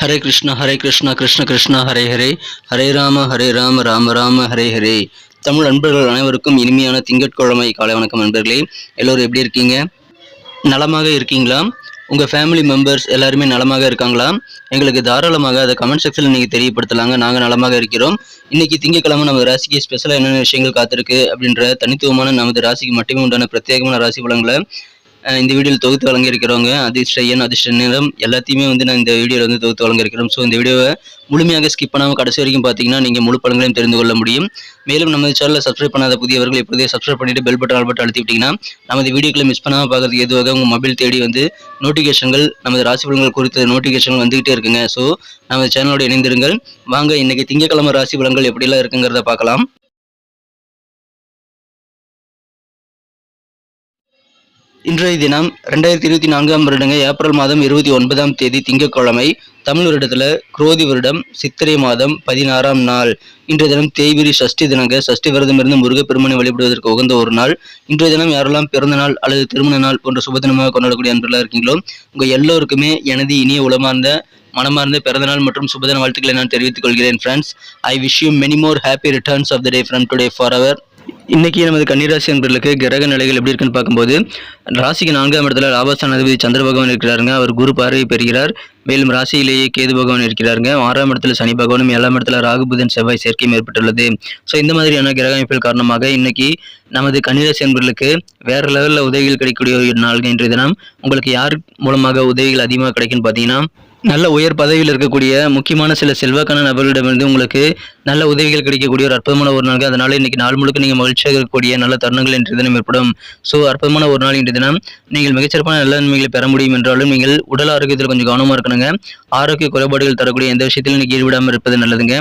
ஹரே கிருஷ்ணா கிருஷ்ண கிருஷ்ணா ஹரே ஹரே, ஹரே ராம ராம ராம ஹரே ஹரே. தமிழ் நண்பர்கள் அனைவருக்கும் இனிமையான திங்கட்கிழமை காலை வணக்கம் நண்பர்களே. எல்லோரும் எப்படி இருக்கீங்க? நலமாக இருக்கீங்களா? உங்கள் ஃபேமிலி மெம்பர்ஸ் எல்லாருமே நலமாக இருக்காங்களா? எங்களுக்கு தாராளமாக அதை கமெண்ட் செக்ஷனில் நீங்கள் தெரியப்படுத்தலாங்க. நாங்கள் நலமாக இருக்கிறோம். இன்றைக்கி திங்கட்கிழமை நம்ம ராசிக்கு ஸ்பெஷலாக என்னென்ன விஷயங்கள் காத்திருக்கு அப்படின்ற தனித்துவமான நமது ராசிக்கு மட்டுமே உண்டான பிரத்யேகமான ராசி பலன்களை இந்த வீடியோவில் தொகுத்து வழங்கியிருக்கிறவங்க அதிர்ஷ்ட எண் அதிர்ஷ்ட நிறம் எல்லாத்தையுமே நான் இந்த வீடியோவில் தொகுத்து வழங்கியிருக்கிறோம். ஸோ இந்த வீடியோவை முழுமையாக ஸ்கிப் பண்ணாமல் கடைசி வரைக்கும் பார்த்தீங்கன்னா நீங்கள் முழு பலன்களையும் தெரிந்து கொள்ள முடியும். மேலும் நம்ம சேனலை சப்ஸ்கிரைப் பண்ணாத புதியவர்கள் இப்போதே சப்ஸ்கிரைப் பண்ணிட்டு பெல் பட்டன் ஆல் பட்டன் அழுத்தி விட்டீங்கன்னா நமது வீடியோக்களை மிஸ் பண்ணாமல் பார்க்கறதுக்கு ஏதுவாக உங்கள் மொபைல் தேடி நோட்டிஃபிகேஷன்கள் நமது ராசி பலன்கள் குறித்த நோட்டிஃபிகேஷன்கள் வந்துகிட்டே இருக்குங்க. ஸோ நமது சேனலோடு இணைந்திருங்கள். வாங்க இன்னைக்கு திங்கட்கிழமை ராசி பலன்கள் எப்படிலாம் இருக்குங்கிறத பார்க்கலாம். இன்றைய தினம் 2024ஆம் வருடங்க ஏப்ரல் மாதம் 29ஆம் தேதி திங்கட்கிழமை, தமிழ் வருடத்தில் குரோதி வருடம் சித்திரை மாதம் 16ஆம் நாள். இன்றைய தினம் தேய்பிரி சஷ்டி தினங்க. சஷ்டி விரதம் இருந்து முருகப்பெருமானை வழிபடுவதற்கு உகந்த ஒரு நாள். இன்றைய தினம் யாரெல்லாம் பிறந்த நாள் அல்லது திருமண நாள் போன்ற சுபதினமாக கொண்டாடக்கூடிய அன்பர்களாக இருக்கீங்களோ உங்கள் எல்லோருக்குமே எனது இனிய உளமார்ந்த மனமார்ந்த பிறந்தநாள் மற்றும் சுபதின வாழ்த்துக்களை நான் தெரிவித்துக் கொள்கிறேன். Friends, I wish you many more happy returns of the day from today for our. இன்னைக்கு நமது கன்னிராசி என்பர்களுக்கு கிரக நிலைகள் எப்படி இருக்குன்னு பார்க்கும்போது, ராசிக்கு 4ஆம் இடத்துல லாபஸ்தான அதிபதி சந்திர பகவான் இருக்கிறாருங்க. அவர் குரு பார்வை பெறுகிறார். மேலும் ராசியிலேயே கேது பகவான் இருக்கிறாருங்க. 6ஆம் இடத்துல சனி பகவானும் 7ஆம் இடத்துல ராகு புதன் செவ்வாய் சேர்க்கையும் ஏற்பட்டுள்ளது. ஸோ இந்த மாதிரியான கிரக அமைப்பில் காரணமாக இன்னைக்கு நமது கன்னிராசி என்பர்களுக்கு வேற லெவலில் உதவிகள் கிடைக்கக்கூடிய ஒரு நாள். இன்றைய தினம் உங்களுக்கு யார் மூலமாக உதவிகள் அதிகமாக கிடைக்குன்னு பார்த்தீங்கன்னா, நல்ல உயர் பதவியில் இருக்கக்கூடிய முக்கியமான சில செல்வாக்கான நபர்களிடமிருந்து உங்களுக்கு நல்ல உதவிகள் கிடைக்கக்கூடிய ஒரு அற்புதமான ஒரு நாள். அதனால இன்னைக்கு நாள் முழுக்க நீங்கள் மகிழ்ச்சியாக இருக்கக்கூடிய நல்ல தருணங்கள் இன்றைய தினம் ஏற்படும். ஸோ அற்புதமான ஒரு நாள் இன்றைய தினம். நீங்கள் மிகச்சிறப்பான நல்ல நன்மைகளை பெற முடியும் என்றாலும் நீங்கள் உடல் ஆரோக்கியத்தில் கொஞ்சம் கவனமாக இருக்கணுங்க. ஆரோக்கிய குறைபாடுகள் தரக்கூடிய எந்த விஷயத்திலும் இன்னைக்கு ஈடுபடாமல் இருப்பது நல்லதுங்க.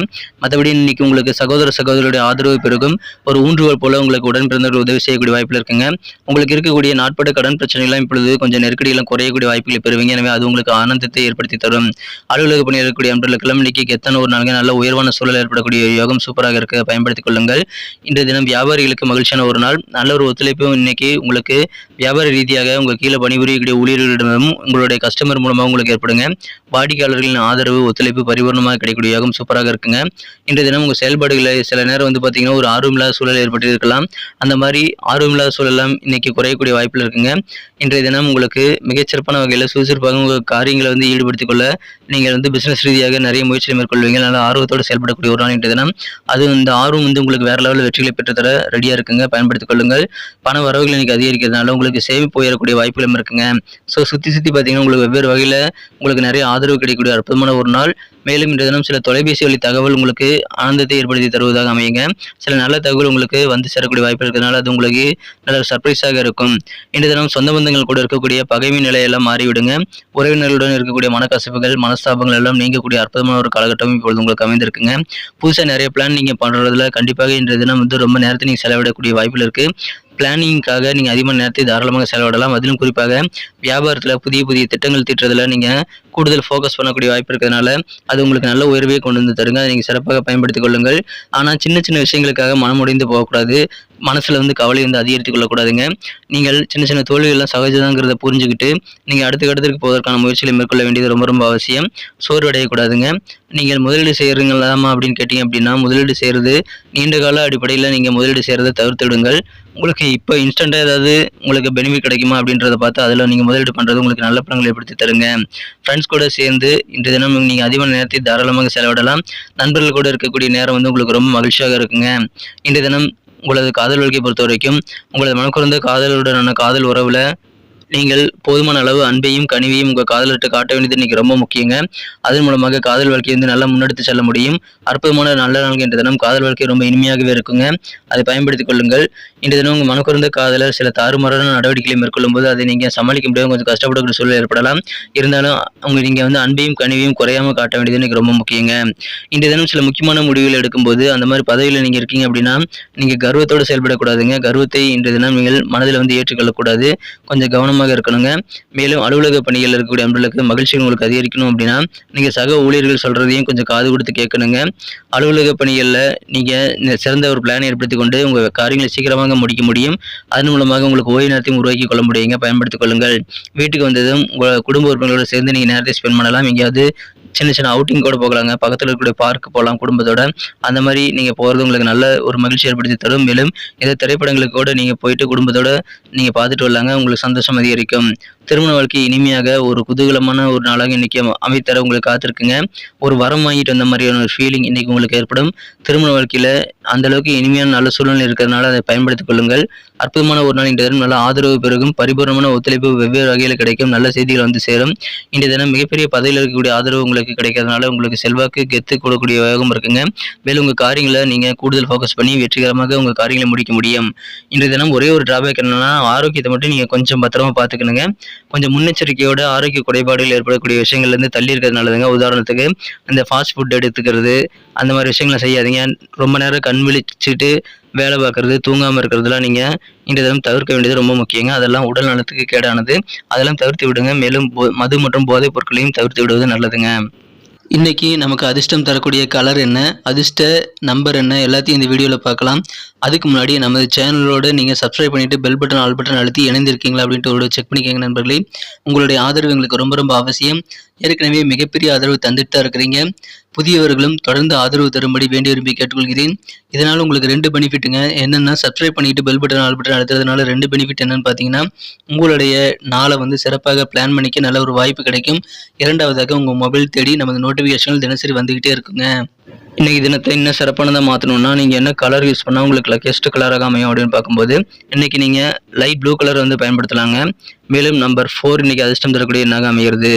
மற்றபடி இன்னைக்கு உங்களுக்கு சகோதரருடைய ஆதரவு பெருகும். ஒரு ஊன்றுகோல் போல உங்களுக்கு உடன் பிறந்தவர்கள் உதவி செய்யக்கூடிய வாய்ப்பில் இருக்குங்க. உங்களுக்கு இருக்கக்கூடிய நாட்பட்ட கடன் பிரச்சனைகள்லாம் இப்பொழுது கொஞ்சம் நெருக்கடியெல்லாம் குறையக்கூடிய வாய்ப்புகளை பெறுவீங்க. எனவே அது உங்களுக்கு ஆனந்தத்தை ஏற்படுத்தி தரும். அலுவலக பணியில் இருக்கக்கூடிய அன்பர்களுக்கெல்லாம் இன்னைக்கு கெத்தான ஒரு நாளுங்க. நல்ல உயர்வான சூழல் ஏற்படக்கூடிய யோகம் சூப்பராக இருக்க பயன்படுத்திக் கொள்ளுங்கள். இன்றைய தினம் வியாபாரிகளுக்கு மகிழ்ச்சியான ஒரு நாள். நல்ல ஒரு ஒத்துழைப்பும் இன்னைக்கு உங்களுக்கு வியாபார ரீதியாக உங்கள் கீழே பணிபுரியக்கூடிய ஊழியர்களிடமும் உங்களுடைய கஸ்டமர் மூலமாக உங்களுக்கு ஏற்படுங்க. வாடிக்கையாளர்களின் ஆதரவு ஒத்துழைப்பு பரிபூர்ணமாக கிடைக்கக்கூடிய யோகம் சூப்பராக இருக்குங்க. இன்றைய தினம் உங்கள் செயல்பாடுகளை சில நேரம் பார்த்தீங்கன்னா ஒரு ஆர்வமில்லாத சூழல் ஏற்பட்டு இருக்கலாம். அந்த மாதிரி ஆர்வமில்லாத சூழலாம் இன்னைக்கு குறையக்கூடிய வாய்ப்பில் இருக்குங்க. இன்றைய தினம் உங்களுக்கு மிகச்சிறப்பான வகையில் சுறுசுறுப்பாக உங்கள் காரியங்களை ஈடுபடுத்திக் கொள்ள நீங்கள் பிசினஸ் ரீதியாக நிறைய முயற்சிகளை மேற்கொள்வீங்க. நல்ல ஆர்வத்தோடு செயல்படக்கூடிய ஒரு நாள் இன்றைய தினம். அது இந்த ஆர்வம் உங்களுக்கு வேற லெவலில் வெற்றிகளை பெற்றுத்தர ரெடியா இருக்குங்க. பயன்படுத்திக் கொள்ளுங்கள். பண வரவுகள் இன்னைக்கு அதிகரிக்கிறதுனால உங்களுக்கு சேமிப்பு உயரக்கூடிய வாய்ப்புகளும் இருக்குங்க. ஸோ சுற்றி பார்த்தீங்கன்னா உங்களுக்கு வெவ்வேறு வகையில் உங்களுக்கு நிறைய ஆதரவு கிடைக்கக்கூடிய அற்புதமான ஒரு நாள். மேலும் இன்றைய தினம் சில தொலைபேசி வழி தகவல் உங்களுக்கு ஆனந்தத்தை ஏற்படுத்தி தருவதாக அமையுங்க. சில நல்ல தகவல் உங்களுக்கு சேரக்கூடிய வாய்ப்பு இருக்கிறதுனால அது உங்களுக்கு நல்ல சர்ப்ரைஸாக இருக்கும். இன்றைய தினம் சொந்த பந்தங்கள் கூட இருக்கக்கூடிய பகைமை நிலையெல்லாம் மாறிவிடுங்க. உறவினர்களுடன் இருக்கக்கூடிய மனக்கசப்புகள் மனஸ்தாபங்கள் எல்லாம் நீங்கக்கூடிய அற்புதமான ஒரு காலகட்டம் இப்பொழுது உங்களுக்கு அமைந்திருக்குங்க. புதுசாக நிறைய பிளான் நீங்கள் பண்ணுறதுல கண்டிப்பாக இன்றைய தினம் ரொம்ப நேரத்தை நீங்கள் செலவிடக்கூடிய வாய்ப்பில் இருக்குது. பிளானிங்காக நீங்கள் அதிகமான நேரத்தை தாராளமாக செலவிடலாம். அதிலும் குறிப்பாக வியாபாரத்தில் புதிய திட்டங்கள் தீட்டுறதுல நீங்கள் கூடுதல் ஃபோக்கஸ் பண்ணக்கூடிய வாய்ப்பு இருக்கிறதுனால அது உங்களுக்கு நல்ல உயர்வே கொண்டு தருங்க. அதை நீங்கள் சிறப்பாக பயன்படுத்திக் கொள்ளுங்கள். ஆனால் சின்ன விஷயங்களுக்காக மனமுடைந்து போகக்கூடாது. மனசில் கவலை அதிகரித்துக் கொள்ளக்கூடாதுங்க. நீங்கள் சின்ன தோல்விகள்லாம் சகஜதாங்கிறத புரிஞ்சுக்கிட்டு நீங்கள் அடுத்ததுக்கு போவதற்கான முயற்சிகளை மேற்கொள்ள வேண்டியது ரொம்ப அவசியம். சோர்வடையக்கூடாதுங்க. நீங்கள் முதலீடு செய்கிறீங்களாமா அப்படின்னு கேட்டீங்க அப்படின்னா, முதலீடு செய்கிறது நீண்ட கால அடிப்படையில் நீங்கள் முதலீடு செய்கிறத தவிர்த்துவிடுங்கள். உங்களுக்கு இப்போ இன்ஸ்டண்ட்டாக ஏதாவது உங்களுக்கு பெனிஃபிட் கிடைக்குமா அப்படின்றத பார்த்து அதில் நீங்கள் முதலீடு பண்ணுறது உங்களுக்கு நல்ல பலன்களை ஏற்படுத்தி தருங்க. ஃப்ரெண்ட்ஸ் கூட சேர்ந்து இன்றைய தினம் நீங்கள் அதிகமான நேரத்தை தாராளமாக செலவிடலாம். நண்பர்கள் கூட இருக்கக்கூடிய நேரம் உங்களுக்கு ரொம்ப மகிழ்ச்சியாக இருக்குங்க. இன்றைய தினம் உங்களது காதல் வாழ்க்கையை பொறுத்த வரைக்கும் உங்களது மனக்குறந்த காதலுடனான காதல் உறவில் நீங்கள் போதுமான அளவு அன்பையும் கனிவையும் உங்கள் காதலிட்டு காட்ட வேண்டியது இன்னைக்கு ரொம்ப முக்கியங்க. அதன் மூலமாக காதல் வாழ்க்கையை நல்லா முன்னெடுத்து செல்ல முடியும். அற்புதமான நல்ல நாள் என்ற தினம் காதல் வாழ்க்கை ரொம்ப இனிமையாகவே இருக்குங்க. அதை பயன்படுத்திக் கொள்ளுங்கள். இன்றைய தினம் உங்கள் மனக்குறந்த காதலர் சில தாறுமாறான நடவடிக்கைகளை மேற்கொள்ளும் போது அதை நீங்கள் சமாளிக்க முடியாமல் கொஞ்சம் கஷ்டப்படக்கூடிய சூழல் ஏற்படலாம். இருந்தாலும் நீங்கள் அன்பையும் கனிவையும் குறையாமல் காட்ட வேண்டியது இன்னைக்கு ரொம்ப முக்கியங்க. இன்றைய தினம் சில முக்கியமான முடிவுகள் எடுக்கும்போது அந்த மாதிரி பதவியில் நீங்கள் இருக்கீங்க அப்படின்னா நீங்கள் கர்வத்தோடு செயல்படக்கூடாதுங்க. கர்வத்தை இன்றைய தினம் நீங்கள் மனதில் ஏற்றுக்கொள்ளக்கூடாது. கொஞ்சம் கவனமாக இருக்கணுங்க. மேலும் அலுவலக பணிகள் இருக்கக்கூடிய அன்பர்களுக்கு மகிழ்ச்சி உங்களுக்கு அதிகரிக்கணும் அப்படின்னா நீங்க சக ஊழியர்கள் சொல்றதையும் கொஞ்சம் காது கொடுத்து கேட்கணுங்க. அலுவலக பணிகளில் நீங்க சிறந்த ஒரு பிளான் ஏற்படுத்தி கொண்டு உங்க காரியங்களை சீக்கிரமாக முடிக்க முடியும். அதன் மூலமாக உங்களுக்கு ஓய்வு நேரத்தையும் உருவாக்கி கொள்ள முடியுங்க. பயன்படுத்திக் கொள்ளுங்கள். வீட்டுக்கு வந்ததும் உங்க குடும்ப உறுப்பினர்களோடு சேர்ந்து நீங்க நேரத்தை ஸ்பெண்ட் பண்ணலாம். எங்கேயாவது சின்ன சின்ன அவுட்டிங் கூட போகலாங்க. பக்கத்துல இருக்கக்கூடிய பார்க் போலாம் குடும்பத்தோட. அந்த மாரி நீங்க போறது உங்களுக்கு நல்ல ஒரு மகிழ்ச்சி ஏற்படுத்தி தரும். மேலும் ஏதோ திரைப்படங்களுக்கு கூட நீங்க போயிட்டு குடும்பத்தோட நீங்க பார்த்துட்டு வரலாங்க. உங்களுக்கு சந்தோஷம் அதிகரிக்கும். திருமண வாழ்க்கை இனிமையாக ஒரு குதூகலமான ஒரு நாளாக இன்னைக்கு அமைத்தர உங்களுக்கு காத்திருக்குங்க. ஒரு வரம் வாங்கிட்டு வந்த மாதிரியான ஒரு ஃபீலிங் இன்னைக்கு உங்களுக்கு ஏற்படும். திருமண வாழ்க்கையில அந்த அளவுக்கு இனிமையான நல்ல சூழ்நிலை இருக்கிறதுனால அதை பயன்படுத்திக் கொள்ளுங்கள். அற்புதமான ஒரு நாள் இன்றைய தினம் நல்ல ஆதரவு பெருகும். பரிபூர்ணமான ஒத்துழைப்பு வெவ்வேறு வகையில் கிடைக்கும். நல்ல செய்திகள் வந்து சேரும். இன்றைய தினம் மிகப்பெரிய பதவியில் இருக்கக்கூடிய ஆதரவு உங்களுக்கு கிடைக்கிறதுனால உங்களுக்கு செல்வாக்கு கெத்து கூடக்கூடிய வேகம் இருக்குங்க. மேலும் உங்க காரியங்களை நீங்க கூடுதல் ஃபோக்கஸ் பண்ணி வெற்றிகரமாக உங்க காரியங்களை முடிக்க முடியும். இன்றைய தினம் ஒரே ஒரு டிராபேக் என்னன்னா ஆரோக்கியத்தை மட்டும் நீங்க கொஞ்சம் பத்திரமா பார்த்துக்கணுங்க. கொஞ்சம் முன்னெச்சரிக்கையோட ஆரோக்கிய குறைபாடுகள் ஏற்படக்கூடிய விஷயங்கள்ல இருந்து தள்ளி இருக்கிறது நல்லதுங்க. உதாரணத்துக்கு இந்த ஃபாஸ்ட் ஃபுட் எடுத்துக்கிறது அந்த மாதிரி விஷயங்களை செய்யாதீங்க. ரொம்ப நேரம் கண் விழிச்சிட்டு வேலை பார்க்கறது, தூங்காமல் இருக்கிறதுலாம் நீங்கள் இன்றைய தினம் தவிர்க்க வேண்டியது ரொம்ப முக்கியங்க. அதெல்லாம் உடல் நலத்துக்கு கேடானது. அதெல்லாம் தவிர்த்து விடுங்க. மேலும் மது மற்றும் போதைப் பொருட்களையும் தவிர்த்து விடுவது நல்லதுங்க. இன்னைக்கு நமக்கு அதிர்ஷ்டம் தரக்கூடிய கலர் என்ன, அதிர்ஷ்ட நம்பர் என்ன எல்லாத்தையும் இந்த வீடியோவில் பார்க்கலாம். அதுக்கு முன்னாடி நமது சேனலோட நீங்கள் சப்ஸ்கிரைப் பண்ணிட்டு பெல் பட்டன் ஆல் பட்டன் அழுத்தி இணைந்திருக்கீங்களா அப்படின்ட்டு ஒரு செக் பண்ணிக்கோங்க நண்பர்களே. உங்களுடைய ஆதரவு எங்களுக்கு ரொம்ப ரொம்ப அவசியம். ஏற்கனவே மிகப்பெரிய ஆதரவு தந்துட்டு தான் இருக்கிறீங்க. புதியவர்களும் தொடர்ந்து ஆதரவு தரும்படி வேண்டி விரும்பி கேட்டுக்கொள்கிறேன். இதனால் உங்களுக்கு 2 பெனிஃபிட்டுங்க. என்னென்னா சப்ஸ்கிரைப் பண்ணிட்டு பெல் பட்டன் ஆல் பட்டன் அழுத்துறதுனால 2 பெனிஃபிட் என்னன்னு பார்த்தீங்கன்னா உங்களுடைய நாளை வந்து சிறப்பாக பிளான் பண்ணிக்க நல்ல ஒரு வாய்ப்பு கிடைக்கும். இரண்டாவதாக உங்கள் மொபைல் தேடி நமது நோட்டிஃபிகேஷன்கள் தினசரி வந்துகிட்டே இருக்குங்க. இன்னைக்கு தினத்தை இன்னும் சிறப்பானதாக மாற்றணும்னா நீங்கள் என்ன கலர் யூஸ் பண்ணால் உங்களுக்கு லக்கியஸ்ட் கலராக அமையும் அப்படின்னு பார்க்கும்போது இன்னைக்கு நீங்கள் லைட் ப்ளூ கலர் வந்து பயன்படுத்தலாங்க. மேலும் நம்பர் 4 இன்னைக்கு அதிர்ஷ்டம் தரக்கூடிய எண்ணாக அமைகிறது.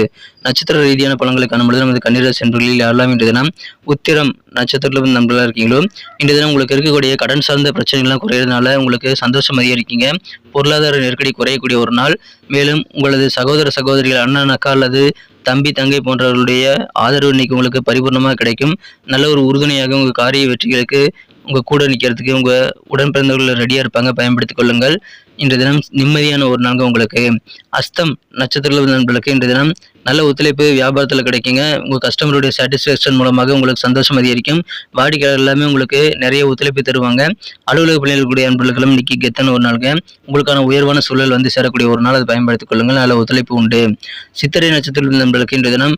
நட்சத்திர ரீதியான பலன்களை காணும்பொழுது நமது கன்னிராசி நண்பர்களில் யாரெல்லாம் இன்றைய தினம் உத்திரம் நட்சத்திரத்தில் வந்து நண்பர்களாக இருக்கீங்களோ இன்றைய தினம் உங்களுக்கு இருக்கக்கூடிய கடன் சார்ந்த பிரச்சனைகள்லாம் குறையிறதுனால உங்களுக்கு சந்தோஷம் அதிகரிக்கீங்க. பொருளாதார நெருக்கடி குறையக்கூடிய ஒரு நாள். மேலும் உங்களது சகோதர சகோதரிகள் அண்ணன் அக்கா அல்லது தம்பி தங்கை போன்றவர்களுடைய ஆதரவு இன்னைக்கு உங்களுக்கு பரிபூர்ணமாக கிடைக்கும். நல்ல ஒரு உறுதுணையாக உங்கள் காரிய வெற்றிகளுக்கு உங்கள் கூட நிற்கிறதுக்கு உங்கள் உடன் பிறந்தவர்கள் ரெடியாக இருப்பாங்க. பயன்படுத்திக் கொள்ளுங்கள். இன்றைய தினம் நிம்மதியான ஒரு நாள் உங்களுக்கு. அஸ்தம் நட்சத்திர நண்பர்களுக்கு இன்றைய தினம் நல்ல ஒத்துழைப்பு வியாபாரத்தில் கிடைக்குங்க. உங்கள் கஸ்டமருடைய சாட்டிஸ்ஃபேக்ஷன் மூலமாக உங்களுக்கு சந்தோஷம் அதிகரிக்கும். வாடிக்கையாளர் எல்லாமே உங்களுக்கு நிறைய ஒத்துழைப்பு தருவாங்க. அலுவலக பணியாளர்களுடைய நண்பர்களும் இன்னைக்கு கெத்தான ஒரு நாளுங்க. உங்களுக்கான உயர்வான சூழல் வந்து சேரக்கூடிய ஒரு நாள். அதை பயன்படுத்திக் கொள்ளுங்கள். நல்ல ஒத்துழைப்பு உண்டு. சித்திரை நட்சத்திர நண்பர்களுக்கு இன்றைய தினம்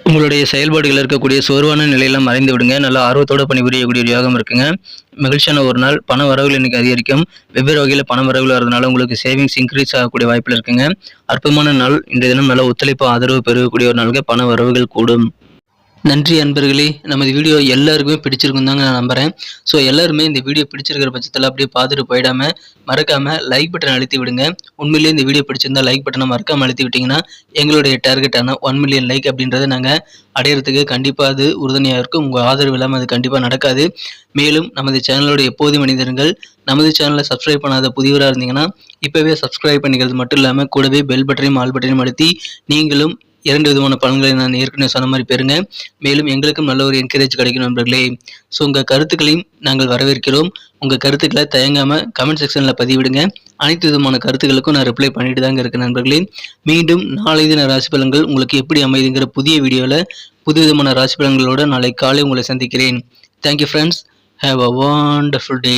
உங்களுடைய செயல்பாடுகள் இருக்கக்கூடிய சோர்வான நிலையெல்லாம் மறைந்து விடுங்க. நல்ல ஆர்வத்தோட பணிபுரியக்கூடிய ஒரு யோகம் இருக்குங்க. மகிழ்ச்சியான ஒரு நாள். பண வரவுகள் இன்னைக்கு அதிகரிக்கும். வெவ்வேறு வகையில் பண வரவுகள் வரதுனால உங்களுக்கு சேவிங்ஸ் இன்க்ரீஸ் ஆகக்கூடிய வாய்ப்பில் இருக்குங்க. அற்புதமான நாள். இன்றைய தினம் நல்ல ஒத்துழைப்பு ஆதரவு பெறக்கூடிய ஒரு நாளுக்கு பண வரவுகள் கூடும். நன்றி அன்பர்களே. நமது வீடியோ எல்லாருக்குமே பிடிச்சிருக்கும் தாங்க நான் நம்புகிறேன். ஸோ எல்லாருமே இந்த வீடியோ பிடிச்சிருக்கிற பட்சத்தில் அப்படியே பார்த்துட்டு போயிடாமல் மறக்காமல் லைக் பட்டன் அழுத்தி விடுங்க. உண்மையிலேயே இந்த வீடியோ பிடிச்சிருந்தா லைக் பட்டனை மறக்காமல் அழுத்தி விட்டிங்கன்னா எங்களுடைய டார்கெட்டான 1 மில்லியன் லைக் அப்படின்றத நாங்கள் அடையிறதுக்கு கண்டிப்பாக அது உறுதுணையாக இருக்கும். உங்கள் ஆதரவு இல்லாமல் அது கண்டிப்பாக நடக்காது. மேலும் நமது சேனலோட எப்போதும் மனிதர்கள் நமது சேனலை சப்ஸ்கிரைப் பண்ணாத புதியவராக இருந்தீங்கன்னா இப்போவே சப்ஸ்கிரைப் பண்ணிக்கிறது மட்டும் இல்லாமல் கூடவே பெல் பட்டனையும் ஆல் பட்டனையும் அழுத்தி நீங்களும் 2 விதமான பலன்களை நான் ஏற்கனவே சொன்ன மாதிரி பெறுங்க. மேலும் எங்களுக்கும் நல்ல ஒரு என்கரேஜ் கிடைக்கும் நண்பர்களே. ஸோ உங்கள் கருத்துக்களையும் நாங்கள் வரவேற்கிறோம். உங்கள் கருத்துக்களை தயங்காமல் கமெண்ட் செக்ஷனில் பதிவிடுங்க. அனைத்து விதமான கருத்துக்களுக்கும் நான் ரிப்ளை பண்ணிட்டு தாங்க இருக்கேன் நண்பர்களே. மீண்டும் நாளை தின ராசி பலன்கள் உங்களுக்கு எப்படி அமைதுங்கிற புதிய வீடியோவில் புது விதமான ராசி பலன்களோட நாளை காலை உங்களை சந்திக்கிறேன். Thank you friends. Have a wonderful day.